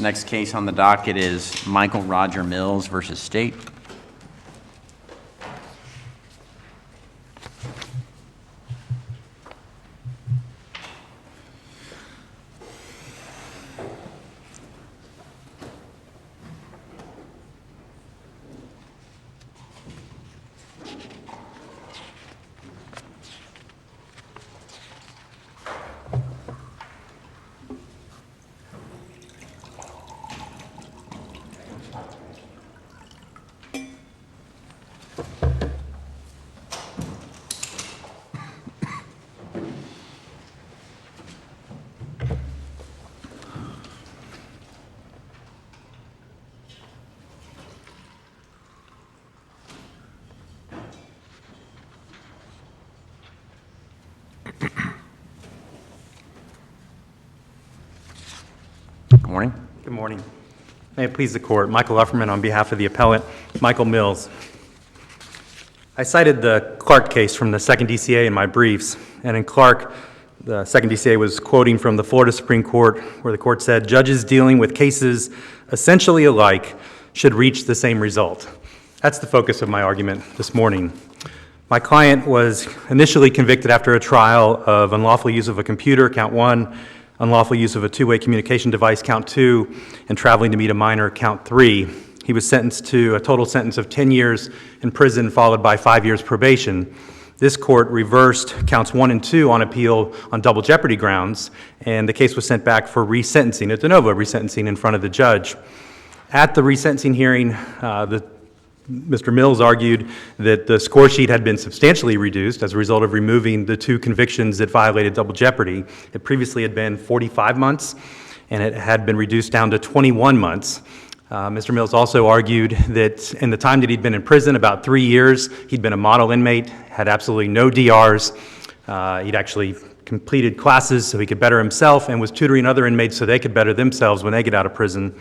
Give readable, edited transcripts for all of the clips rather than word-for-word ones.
Next case on the docket is Michael Roger Mills versus State. Good morning. Good morning. May it please the court, Michael Ufferman on behalf of the appellant, Michael Mills. I cited the Clark case from the 2nd DCA in my briefs, and in Clark, the 2nd DCA was quoting from the Florida Supreme Court, where the court said, "Judges dealing with cases essentially alike should reach the same result." That's the focus of my argument this morning. My client was initially convicted after a trial of unlawful use of a computer, count 1, unlawful use of a two-way communication device, count 2, and traveling to meet a minor, count 3. He was sentenced to a total sentence of 10 years in prison, followed by 5 years probation. This court reversed counts 1 and 2 on appeal on double jeopardy grounds, and the case was sent back for resentencing, a de novo resentencing in front of the judge. At the resentencing hearing, Mr. Mills argued that the score sheet had been substantially reduced as a result of removing the 2 convictions that violated double jeopardy. It previously had been 45 months, and it had been reduced down to 21 months. Mr. Mills also argued that in the time that he'd been in prison, about 3 years, he'd been a model inmate, had absolutely no DRs. He'd actually completed classes so he could better himself and was tutoring other inmates so they could better themselves when they get out of prison.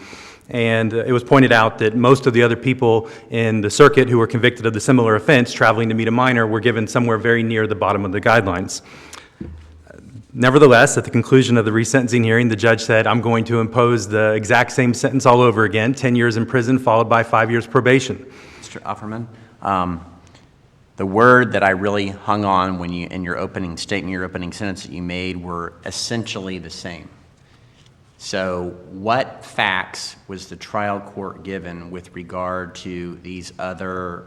And it was pointed out that most of the other people in the circuit who were convicted of the similar offense, traveling to meet a minor, were given somewhere very near the bottom of the guidelines. Nevertheless, at the conclusion of the resentencing hearing, the judge said, "I'm going to impose the exact same sentence all over again, 10 years in prison, followed by 5 years probation." Mr. Ufferman, the word that I really hung on when you, in your opening statement, your opening sentence that you made, were essentially the same. So what facts was the trial court given with regard to these other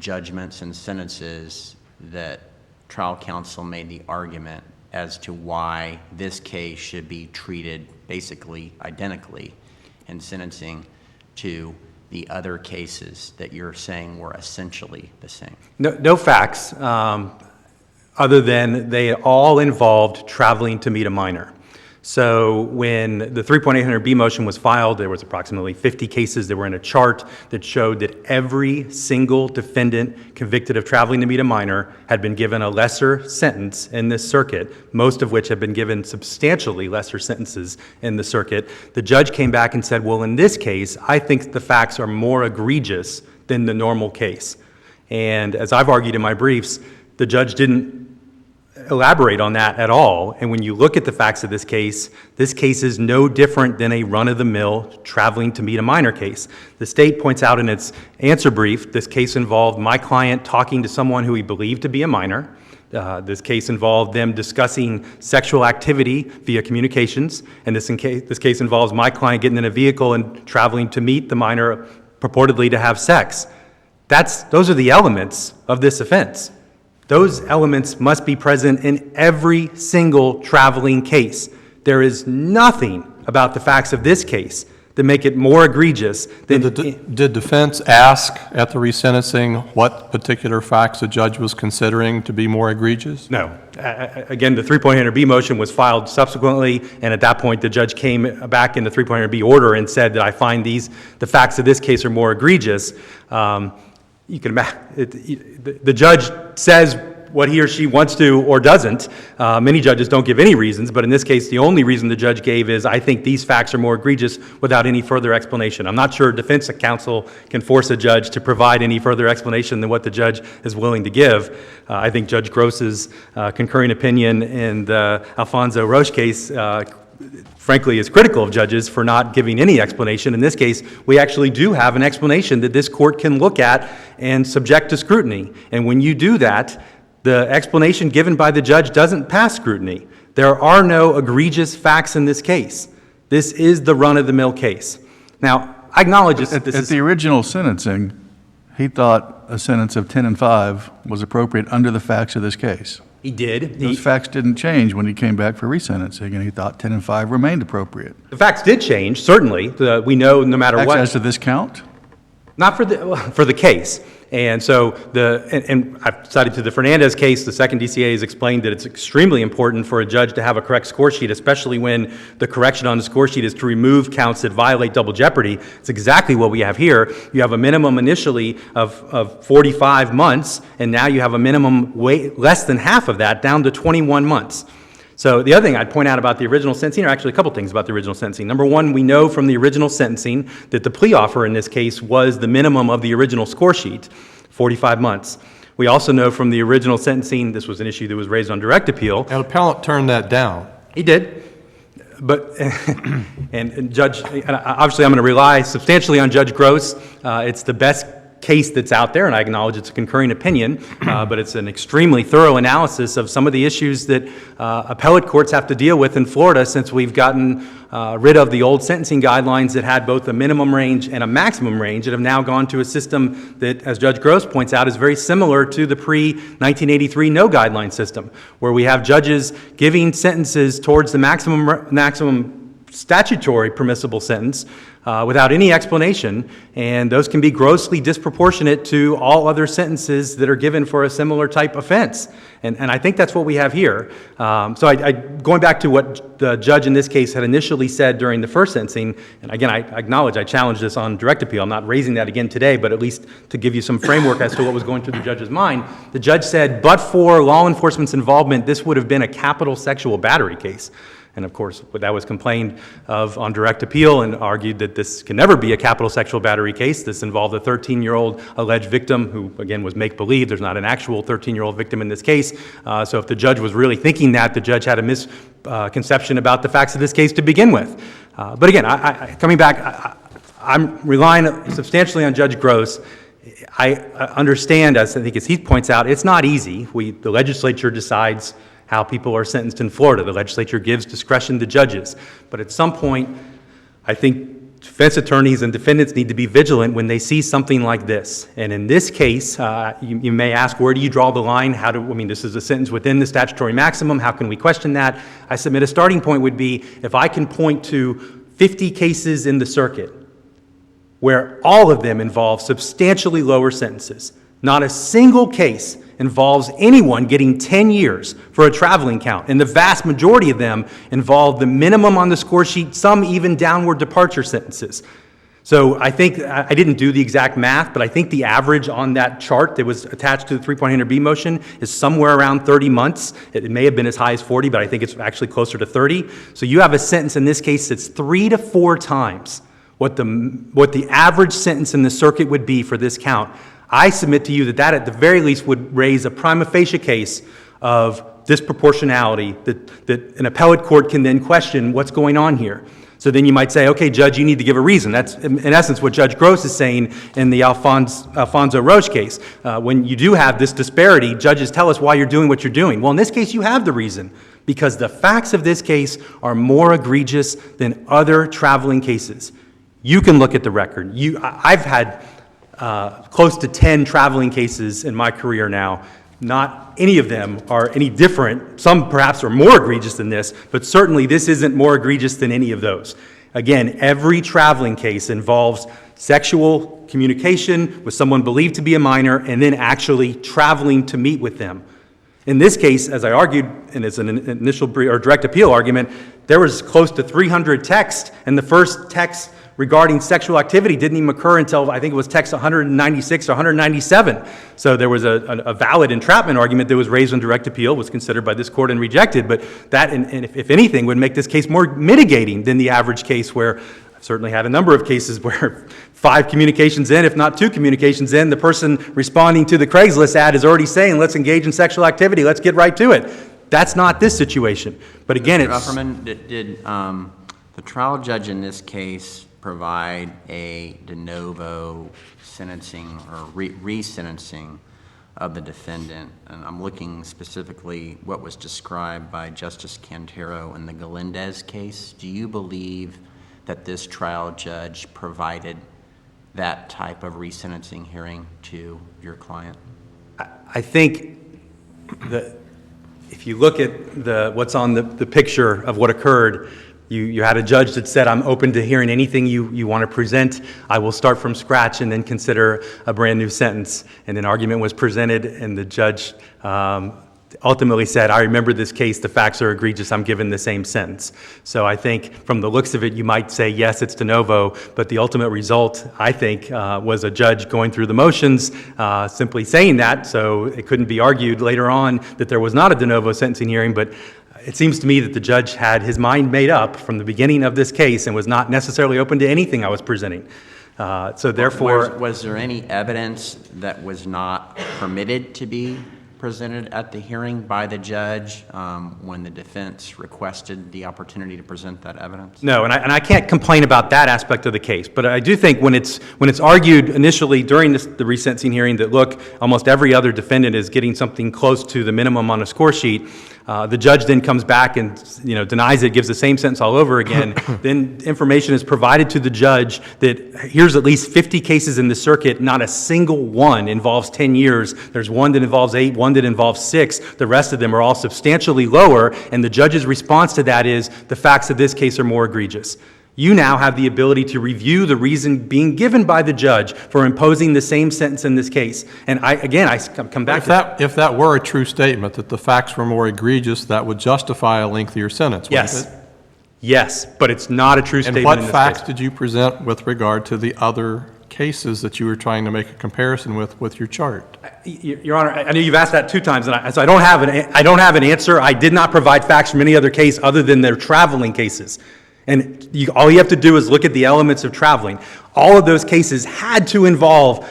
judgments and sentences that trial counsel made the argument as to why this case should be treated basically identically in sentencing to the other cases that you're saying were essentially the same? No facts, other than they all involved traveling to meet a minor. So when the 3.800B motion was filed, there was approximately 50 cases that were in a chart that showed that every single defendant convicted of traveling to meet a minor had been given a lesser sentence in this circuit, most of which have been given substantially lesser sentences in the circuit. The judge came back and said, well, in this case, I think the facts are more egregious than the normal case. And as I've argued in my briefs, the judge didn't elaborate on that at all. And when you look at the facts of this case is no different than a run-of-the-mill traveling to meet a minor case. The state points out in its answer brief, this case involved my client talking to someone who he believed to be a minor. This case involved them discussing sexual activity via communications. And this case involves my client getting in a vehicle and traveling to meet the minor purportedly to have sex. Those are the elements of this offense. Those elements must be present in every single traveling case. There is nothing about the facts of this case that make it more egregious than... Did defense ask at the resentencing what particular facts the judge was considering to be more egregious? No. Again, the 3.800B motion was filed subsequently, and at that point the judge came back in the 3.800B order and said that I find the facts of this case are more egregious. You can imagine, the judge says what he or she wants to or doesn't. Many judges don't give any reasons, but in this case, the only reason the judge gave is, I think these facts are more egregious, without any further explanation. I'm not sure defense counsel can force a judge to provide any further explanation than what the judge is willing to give. I think Judge Gross's concurring opinion in the Alfonso Roche case frankly, is critical of judges for not giving any explanation. In this case, we actually do have an explanation that this court can look at and subject to scrutiny. And when you do that, the explanation given by the judge doesn't pass scrutiny. There are no egregious facts in this case. This is the run-of-the-mill case. Now, I acknowledge this. At the original sentencing, he thought a sentence of 10 and 5 was appropriate under the facts of this case. He did. Those facts didn't change when he came back for resentencing, and he thought 10 and 5 remained appropriate. The facts did change, certainly. We know no matter Facts what. as to this count? Not for the case. And so and I've cited to the Fernandez case, the second DCA has explained that it's extremely important for a judge to have a correct score sheet, especially when the correction on the score sheet is to remove counts that violate double jeopardy. It's exactly what we have here. You have a minimum initially of 45 months, and now you have a minimum less than half of that, down to 21 months. So the other thing I'd point out about the original sentencing, or actually a couple things about the original sentencing. Number one, we know from the original sentencing that the plea offer in this case was the minimum of the original score sheet, 45 months. We also know from the original sentencing, this was an issue that was raised on direct appeal. An appellant turned that down. He did. But, and Judge, obviously I'm going to rely substantially on Judge Gross. It's the best case that's out there, and I acknowledge it's a concurring opinion, but it's an extremely thorough analysis of some of the issues that appellate courts have to deal with in Florida since we've gotten rid of the old sentencing guidelines that had both a minimum range and a maximum range, and have now gone to a system that, as Judge Gross points out, is very similar to the pre-1983 no guideline system, where we have judges giving sentences towards the maximum statutory permissible sentence without any explanation, and those can be grossly disproportionate to all other sentences that are given for a similar type offense. And I think that's what we have here. Going back to what the judge in this case had initially said during the first sentencing, and again, I acknowledge I challenged this on direct appeal. I'm not raising that again today, but at least to give you some framework as to what was going through the judge's mind. The judge said, but for law enforcement's involvement, this would have been a capital sexual battery case. And of course, that was complained of on direct appeal and argued that this can never be a capital sexual battery case. This involved a 13-year-old alleged victim who, again, was make-believe. There's not an actual 13-year-old victim in this case. So if the judge was really thinking that, the judge had a misconception about the facts of this case to begin with. But again, coming back, I'm relying substantially on Judge Gross. I understand, as I think as he points out, it's not easy. The legislature decides how people are sentenced in Florida. The legislature gives discretion to judges. But at some point, I think defense attorneys and defendants need to be vigilant when they see something like this. And in this case, you may ask, where do you draw the line? This is a sentence within the statutory maximum. How can we question that? I submit a starting point would be if I can point to 50 cases in the circuit where all of them involve substantially lower sentences. Not a single case involves anyone getting 10 years for a traveling count, and the vast majority of them involve the minimum on the score sheet, some even downward departure sentences. So I think, I didn't do the exact math, but I think the average on that chart that was attached to the 3.8B motion is somewhere around 30 months. It may have been as high as 40, but I think it's actually closer to 30. So you have a sentence in this case that's 3 to 4 times what the average sentence in the circuit would be for this count. I submit to you that at the very least would raise a prima facie case of disproportionality that an appellate court can then question what's going on here. So then you might say, okay, Judge, you need to give a reason. That's in essence what Judge Gross is saying in the Alfonso Roche case. When you do have this disparity, judges tell us why you're doing what you're doing. Well, in this case, you have the reason, because the facts of this case are more egregious than other traveling cases. You can look at the record. I've had close to 10 traveling cases in my career now. Not any of them are any different. Some perhaps are more egregious than this, but certainly this isn't more egregious than any of those. Again, every traveling case involves sexual communication with someone believed to be a minor and then actually traveling to meet with them. In this case, as I argued, and as an initial or direct appeal argument, there was close to 300 texts, and the first text regarding sexual activity didn't even occur until, I think it was text 196 or 197. So there was a valid entrapment argument that was raised on direct appeal, was considered by this court and rejected, but that, and if anything, would make this case more mitigating than the average case where I've certainly had a number of cases where 5 communications in, if not 2 communications in, the person responding to the Craigslist ad is already saying, let's engage in sexual activity, let's get right to it. That's not this situation. But again, Mr. it's... Ufferman, did the trial judge in this case provide a de novo sentencing or re-sentencing of the defendant? And I'm looking specifically what was described by Justice Cantero in the Galindez case. Do you believe that this trial judge provided that type of re-sentencing hearing to your client? I think that if you look at what's on the picture of what occurred, you had a judge that said, I'm open to hearing anything you want to present. I will start from scratch and then consider a brand new sentence. And an argument was presented, and the judge ultimately said, I remember this case, the facts are egregious, I'm given the same sentence. So I think from the looks of it, you might say, yes, it's de novo, but the ultimate result, I think, was a judge going through the motions, simply saying that, so it couldn't be argued later on that there was not a de novo sentencing hearing, but it seems to me that the judge had his mind made up from the beginning of this case and was not necessarily open to anything I was presenting. So therefore... Was there any evidence that was not permitted to be presented at the hearing by the judge when the defense requested the opportunity to present that evidence? No, and I can't complain about that aspect of the case, but I do think when it's argued initially during the resentencing hearing that, look, almost every other defendant is getting something close to the minimum on a score sheet, the judge then comes back and denies it, gives the same sentence all over again. Then information is provided to the judge that here's at least 50 cases in the circuit, not a single one involves 10 years. There's one that involves 8, one that involves 6. The rest of them are all substantially lower, and the judge's response to that is the facts of this case are more egregious. You now have the ability to review the reason being given by the judge for imposing the same sentence in this case. And I come back to that. If that were a true statement, that the facts were more egregious, that would justify a lengthier sentence, wouldn't Yes. it? Yes, but it's not a true And statement what in this facts case. did you present with regard to the other cases that you were trying to make a comparison with your chart? Your Honor, I know you've asked that 2 times, and so I don't have an answer. I did not provide facts from any other case other than their traveling cases. And all you have to do is look at the elements of traveling. All of those cases had to involve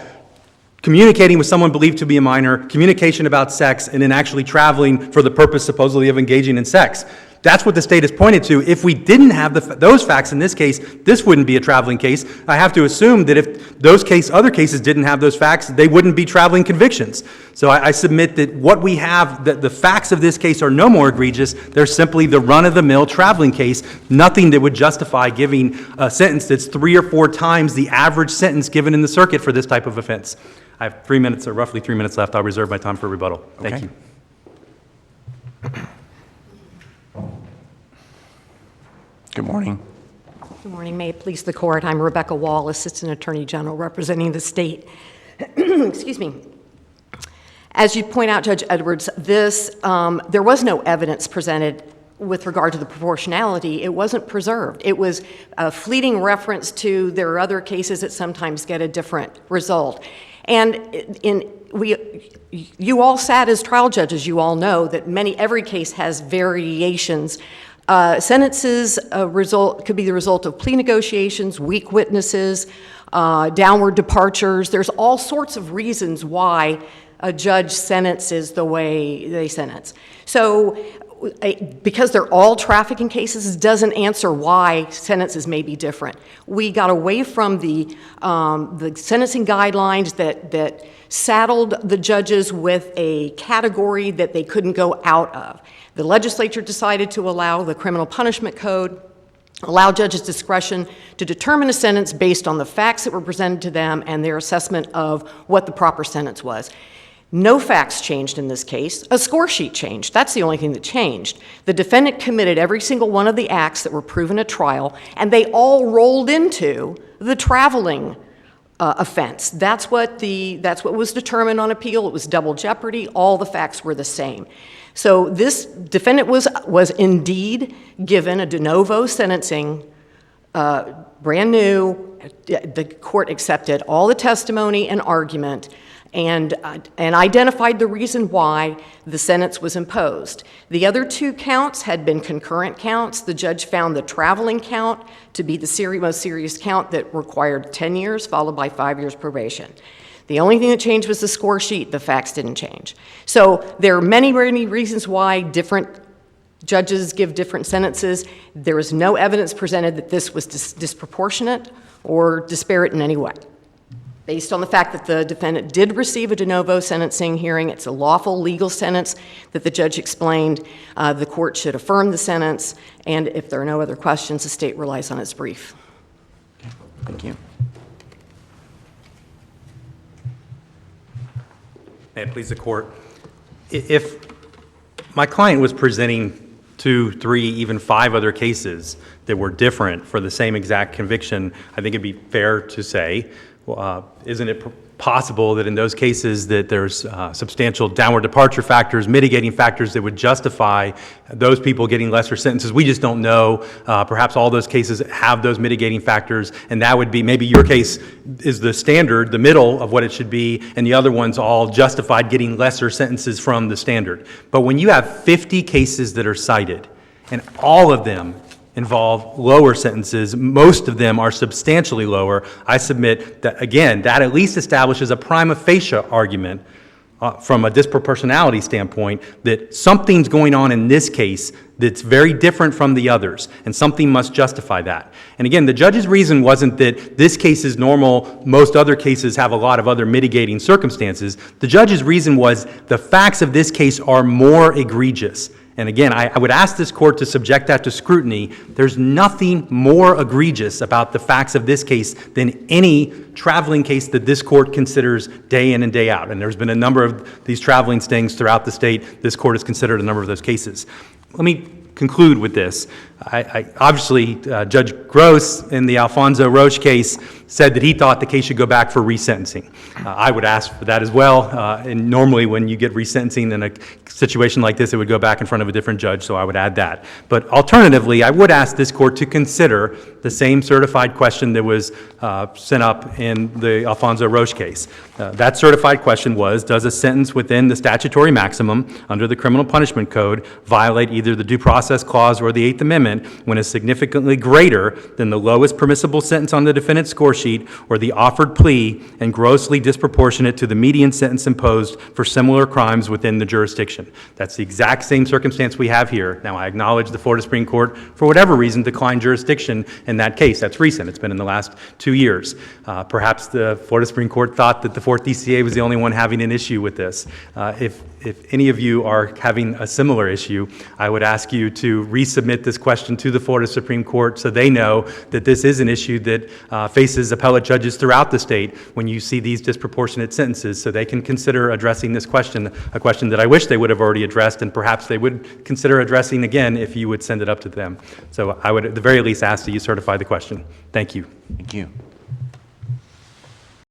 communicating with someone believed to be a minor, communication about sex, and then actually traveling for the purpose supposedly of engaging in sex. That's what the state has pointed to. If we didn't have those facts in this case, this wouldn't be a traveling case. I have to assume that if other cases didn't have those facts, they wouldn't be traveling convictions. So I submit that what we have, that the facts of this case are no more egregious. They're simply the run-of-the-mill traveling case, nothing that would justify giving a sentence that's 3 or 4 times the average sentence given in the circuit for this type of offense. I have 3 minutes, or roughly 3 minutes left. I'll reserve my time for rebuttal. Thank Okay. you. Good morning. Good morning. May it please the court. I'm Rebecca Wall, Assistant Attorney General representing the state. Excuse me. As you point out, Judge Edwards, there was no evidence presented with regard to the proportionality. It wasn't preserved. It was a fleeting reference to there are other cases that sometimes get a different result. And you all sat as trial judges. You all know that every case has variations. Sentences could be the result of plea negotiations, weak witnesses, downward departures. There's all sorts of reasons why a judge sentences the way they sentence. So because they're all trafficking cases, doesn't answer why sentences may be different. We got away from the sentencing guidelines that saddled the judges with a category that they couldn't go out of. The legislature decided to allow the criminal punishment code, allow judges discretion to determine a sentence based on the facts that were presented to them and their assessment of what the proper sentence was. No facts changed in this case. A score sheet changed. That's the only thing that changed. The defendant committed every single one of the acts that were proven at trial, and they all rolled into the traveling offense. That's what was determined on appeal. It was double jeopardy. All the facts were the same. So this defendant was indeed given a de novo sentencing, brand new. The court accepted all the testimony and argument and identified the reason why the sentence was imposed. The other 2 counts had been concurrent counts. The judge found the traveling count to be the most serious count that required 10 years, followed by 5 years probation. The only thing that changed was the score sheet. The facts didn't change. So there are many, many reasons why different judges give different sentences. There was no evidence presented that this was disproportionate or disparate in any way. Based on the fact that the defendant did receive a de novo sentencing hearing, it's a lawful legal sentence that the judge explained. The court should affirm the sentence, and if there are no other questions, the state relies on its brief. Thank you. May it please the court. If my client was presenting 2, 3, even 5 other cases that were different for the same exact conviction, I think it'd be fair to say, isn't it possible that in those cases that there's substantial downward departure factors, mitigating factors that would justify those people getting lesser sentences? We just don't know. Perhaps all those cases have those mitigating factors, and that would be maybe your case is the standard, the middle of what it should be, and the other ones all justified getting lesser sentences from the standard. But when you have 50 cases that are cited, and all of them involve lower sentences, most of them are substantially lower, I submit that, again, that at least establishes a prima facie argument from a disproportionality standpoint that something's going on in this case that's very different from the others, and something must justify that. And again, the judge's reason wasn't that this case is normal, most other cases have a lot of other mitigating circumstances. The judge's reason was the facts of this case are more egregious. And again, I would ask this court to subject that to scrutiny. There's nothing more egregious about the facts of this case than any traveling case that this court considers day in and day out. And there's been a number of these traveling stings throughout the state. This court has considered a number of those cases. Let me conclude with this. Obviously, Judge Gross in the Alfonso Roche case said that he thought the case should go back for resentencing. I would ask for that as well. And normally when you get resentencing in a situation like this, it would go back in front of a different judge, so I would add that. But alternatively, I would ask this court to consider the same certified question that was sent up in the Alfonso Roche case. That certified question was, does a sentence within the statutory maximum under the Criminal Punishment Code violate either the Due Process Clause or the Eighth Amendment when it's significantly greater than the lowest permissible sentence on the defendant's score sheet or the offered plea and grossly disproportionate to the median sentence imposed for similar crimes within the jurisdiction? That's the exact same circumstance we have here. Now, I acknowledge the Florida Supreme Court, for whatever reason, declined jurisdiction in that case. That's recent. It's been in the last 2 years. Perhaps the Florida Supreme Court thought that the Fourth DCA was the only one having an issue with this. If any of you are having a similar issue, I would ask you to resubmit this question to the Florida Supreme Court so they know that this is an issue that faces appellate judges throughout the state when you see these disproportionate sentences, so they can consider addressing this question, a question that I wish they would have already addressed, and perhaps they would consider addressing again if you would send it up to them. So I would at the very least ask that you certify the question. Thank you. Thank you.